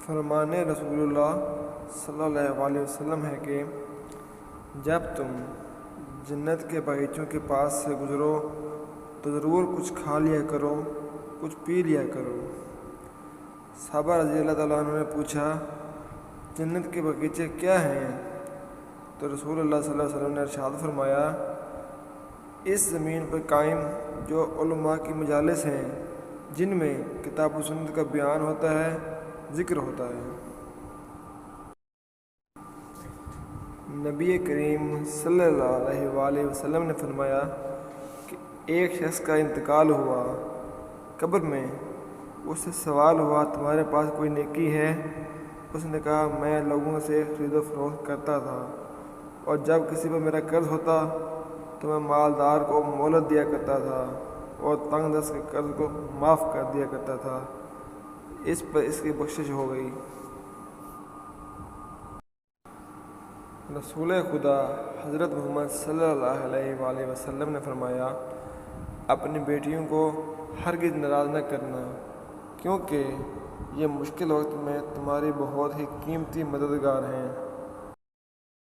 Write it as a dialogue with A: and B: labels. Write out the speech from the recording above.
A: فرمان رسول اللہ صلی اللہ علیہ وسلم ہے کہ جب تم جنت کے باغیچوں کے پاس سے گزرو تو ضرور کچھ کھا لیا کرو، کچھ پی لیا کرو۔ صحابہ رضی اللہ تعالیٰ عنہ نے پوچھا، جنت کے باغیچے کیا ہیں؟ تو رسول اللہ صلی اللہ علیہ وسلم نے ارشاد فرمایا، اس زمین پر قائم جو علماء کی مجالس ہیں جن میں کتاب و سنت کا بیان ہوتا ہے، ذکر ہوتا ہے۔ نبی کریم صلی اللہ علیہ وآلہ وسلم نے فرمایا کہ ایک شخص کا انتقال ہوا، قبر میں اس سے سوال ہوا، تمہارے پاس کوئی نیکی ہے؟ اس نے کہا، میں لوگوں سے خرید و فروخت کرتا تھا، اور جب کسی پر میرا قرض ہوتا تو میں مالدار کو مہلت دیا کرتا تھا اور تنگ دست کے قرض کو معاف کر دیا کرتا تھا، اس پر اس کی بخشش ہو گئی۔ رسول خدا حضرت محمد صلی اللہ علیہ وآلہ وسلم نے فرمایا، اپنی بیٹیوں کو ہرگز ناراض نہ کرنا، کیونکہ یہ مشکل وقت میں تمہاری بہت ہی قیمتی مددگار ہیں۔